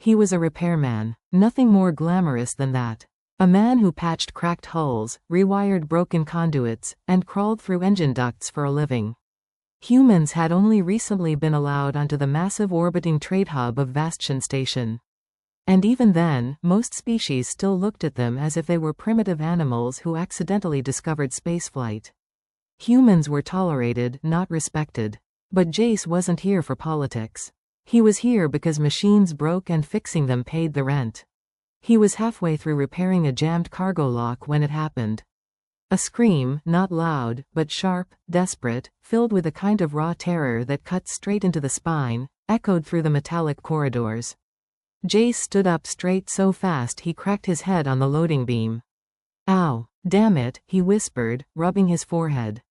He was a repairman, nothing more glamorous than that. A man who patched cracked hulls, rewired broken conduits, and crawled through engine ducts for a living. Humans had only recently been allowed onto the massive orbiting trade hub of Vastion station. And even then, most species still looked at them as if they were primitive animals who accidentally discovered spaceflight. Humans were tolerated, not respected. But Jace wasn't here for politics. He was here because machines broke and fixing them paid the rent. He was halfway through repairing a jammed cargo lock when it happened. A scream, not loud, but sharp, desperate, filled with a kind of raw terror that cut straight into the spine, echoed through the metallic corridors. Jace stood up straight so fast he cracked his head on the loading beam. "Ow, damn it," he whispered, rubbing his forehead.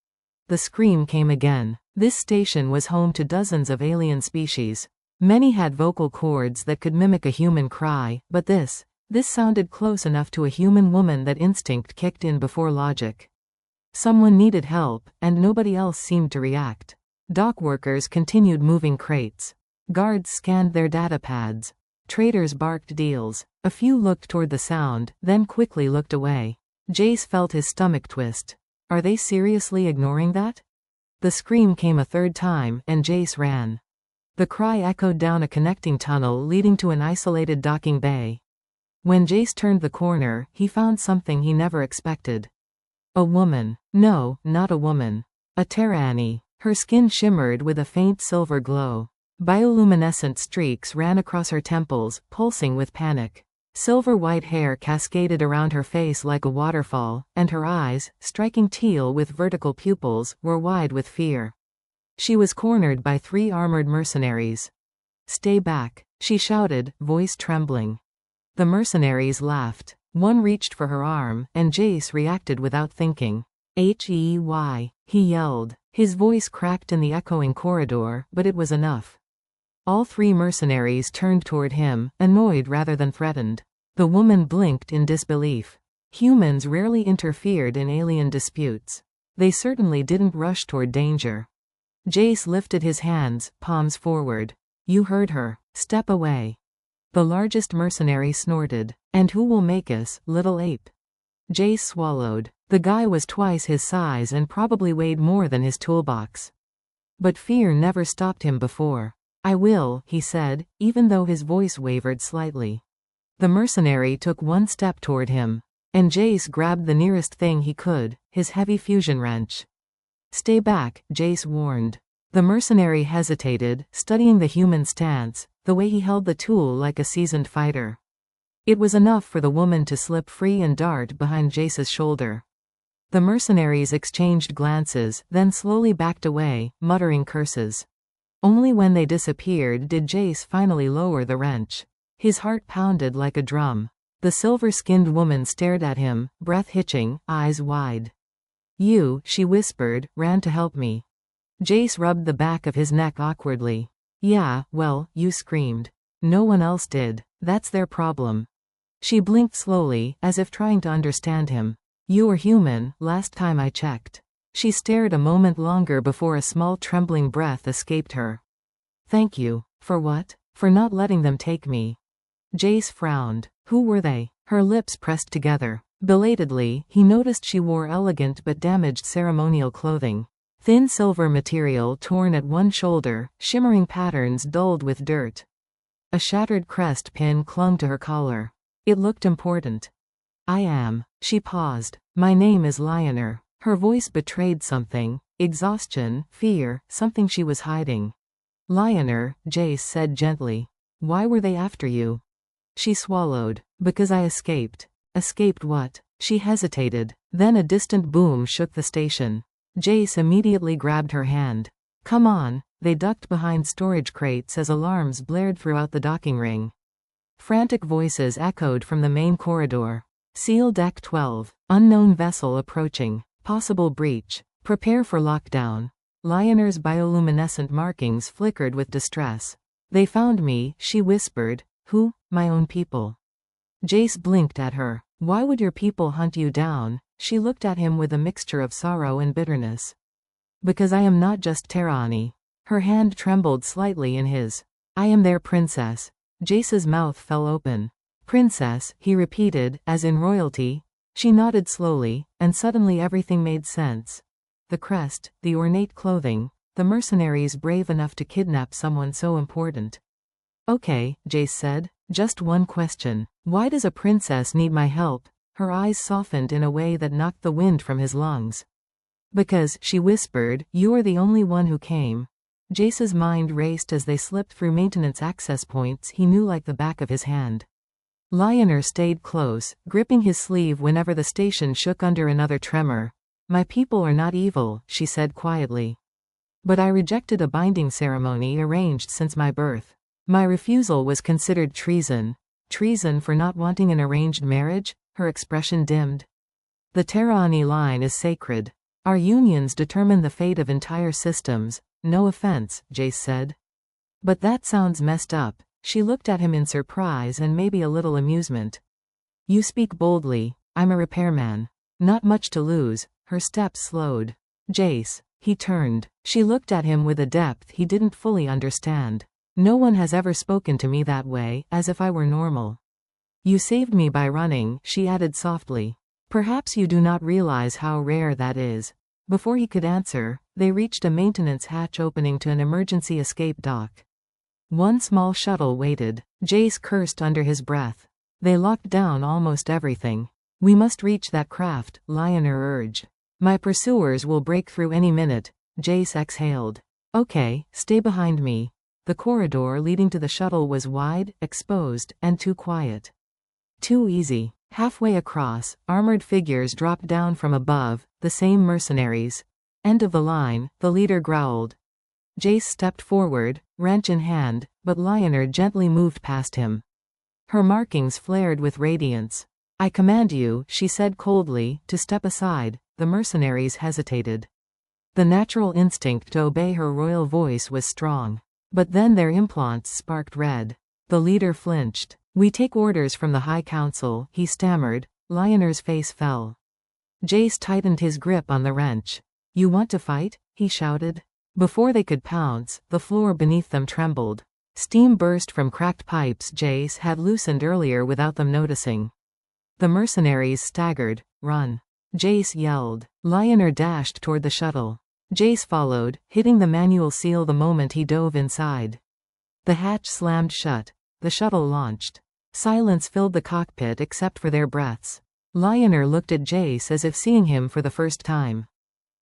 The scream came again. This station was home to dozens of alien species. Many had vocal cords that could mimic a human cry, but this sounded close enough to a human woman that instinct kicked in before logic. Someone needed help, and nobody else seemed to react. Dock workers continued moving crates. Guards scanned their data pads. Traders barked deals. A few looked toward the sound, then quickly looked away. Jace felt his stomach twist. Are they seriously ignoring that? The scream came a third time, and Jace ran. The cry echoed down a connecting tunnel leading to an isolated docking bay. When Jace turned the corner, he found something he never expected. A woman. No, not a woman. A Terrani. Her skin shimmered with a faint silver glow. Bioluminescent streaks ran across her temples, pulsing with panic. Silver-white hair cascaded around her face like a waterfall, and her eyes, striking teal with vertical pupils, were wide with fear. She was cornered by 3 armored mercenaries. "Stay back," she shouted, voice trembling. The mercenaries laughed. One reached for her arm, and Jace reacted without thinking. "Hey," he yelled. His voice cracked in the echoing corridor, but it was enough. All 3 mercenaries turned toward him, annoyed rather than threatened. The woman blinked in disbelief. Humans rarely interfered in alien disputes. They certainly didn't rush toward danger. Jace lifted his hands, palms forward. "You heard her. Step away." The largest mercenary snorted. "And who will make us, little ape?" Jace swallowed. The guy was twice his size and probably weighed more than his toolbox. But fear never stopped him before. "I will," he said, even though his voice wavered slightly. The mercenary took 1 step toward him. And Jace grabbed the nearest thing he could, his heavy fusion wrench. "Stay back," Jace warned. The mercenary hesitated, studying the human stance, the way he held the tool like a seasoned fighter. It was enough for the woman to slip free and dart behind Jace's shoulder. The mercenaries exchanged glances, then slowly backed away, muttering curses. Only when they disappeared did Jace finally lower the wrench. His heart pounded like a drum. The silver-skinned woman stared at him, breath hitching, eyes wide. "You," she whispered, "ran to help me." Jace rubbed the back of his neck awkwardly. "Yeah, well, you screamed. No one else did. That's their problem." She blinked slowly, as if trying to understand him. "You were human, last time I checked." She stared a moment longer before a small trembling breath escaped her. "Thank you. For what?" "For not letting them take me." Jace frowned. Who were they? Her lips pressed together. Belatedly, he noticed she wore elegant but damaged ceremonial clothing. Thin silver material torn at one shoulder, shimmering patterns dulled with dirt. A shattered crest pin clung to her collar. It looked important. "I am." She paused. "My name is Lioner." Her voice betrayed something. Exhaustion, fear, something she was hiding. "Lioner," Jace said gently. "Why were they after you?" She swallowed. "Because I escaped." "Escaped what?" She hesitated. Then a distant boom shook the station. Jace immediately grabbed her hand. "Come on." They ducked behind storage crates as alarms blared throughout the docking ring. Frantic voices echoed from the main corridor. "Seal Deck 12. Unknown vessel approaching. Possible breach. Prepare for lockdown." Lioner's bioluminescent markings flickered with distress. "They found me," she whispered. "Who?" "My own people." Jace blinked at her. "Why would your people hunt you down?" She looked at him with a mixture of sorrow and bitterness. "Because I am not just Terrani." Her hand trembled slightly in his. "I am their princess." Jace's mouth fell open. Princess, he repeated, as in royalty. She nodded slowly, and suddenly everything made sense. The crest, the ornate clothing, the mercenaries brave enough to kidnap someone so important. Okay, Jace said, just one question. Why does a princess need my help? Her eyes softened in a way that knocked the wind from his lungs. Because, she whispered, you are the only one who came. Jace's mind raced as they slipped through maintenance access points he knew like the back of his hand. Lionel stayed close, gripping his sleeve whenever the station shook under another tremor. My people are not evil, she said quietly. But I rejected a binding ceremony arranged since my birth. My refusal was considered treason. Treason for not wanting an arranged marriage? Her expression dimmed. The Terrani line is sacred. Our unions determine the fate of entire systems. No offense, Jace said. But that sounds messed up. She looked at him in surprise and maybe a little amusement. You speak boldly. I'm a repairman. Not much to lose. Her steps slowed. Jace. He turned. She looked at him with a depth he didn't fully understand. No one has ever spoken to me that way, as if I were normal. You saved me by running, she added softly. Perhaps you do not realize how rare that is. Before he could answer, they reached a maintenance hatch opening to an emergency escape dock. One small shuttle waited. Jace cursed under his breath. They locked down almost everything. We must reach that craft, Lionel urged. My pursuers will break through any minute, Jace exhaled. Okay, stay behind me. The corridor leading to the shuttle was wide, exposed, and too quiet. Too easy. Halfway across, armored figures dropped down from above, the same mercenaries. End of the line, the leader growled. Jace stepped forward, wrench in hand, but Lionel gently moved past him. Her markings flared with radiance. I command you, she said coldly, to step aside. The mercenaries hesitated. The natural instinct to obey her royal voice was strong. But then their implants sparked red. The leader flinched. We take orders from the High Council, he stammered. Lionel's face fell. Jace tightened his grip on the wrench. You want to fight? He shouted. Before they could pounce, the floor beneath them trembled. Steam burst from cracked pipes Jace had loosened earlier without them noticing. The mercenaries staggered. Run. Jace yelled. Lionel dashed toward the shuttle. Jace followed, hitting the manual seal the moment he dove inside. The hatch slammed shut. The shuttle launched. Silence filled the cockpit except for their breaths. Lionel looked at Jace as if seeing him for the first time.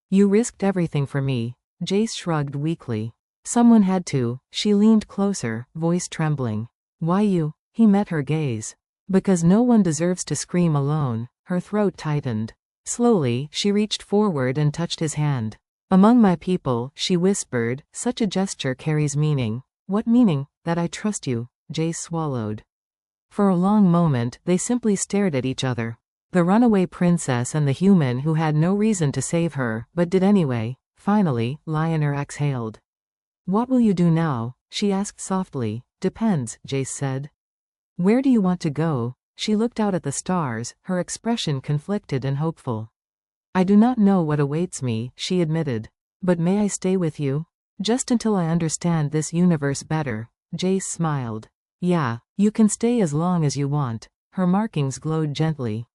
You risked everything for me. Jace shrugged weakly. Someone had to. She leaned closer, voice trembling. Why you? He met her gaze. Because no one deserves to scream alone. Her throat tightened. Slowly, she reached forward and touched his hand. Among my people, she whispered, such a gesture carries meaning. What meaning? That I trust you. Jace swallowed. For a long moment, they simply stared at each other. The runaway princess and the human who had no reason to save her, but did anyway. Finally, Lionel exhaled. What will you do now? She asked softly. Depends, Jace said. Where do you want to go? She looked out at the stars, her expression conflicted and hopeful. I do not know what awaits me, she admitted. But may I stay with you? Just until I understand this universe better. Jace smiled. Yeah, you can stay as long as you want. Her markings glowed gently.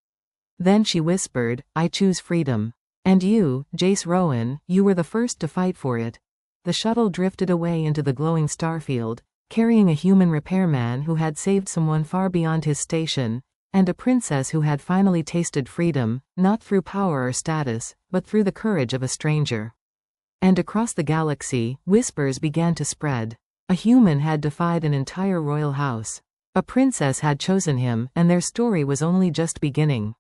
Then she whispered, I choose freedom. And you, Jace Rowan, you were the first to fight for it. The shuttle drifted away into the glowing starfield, carrying a human repairman who had saved someone far beyond his station, and a princess who had finally tasted freedom, not through power or status, but through the courage of a stranger. And across the galaxy, whispers began to spread. A human had defied an entire royal house. A princess had chosen him, and their story was only just beginning.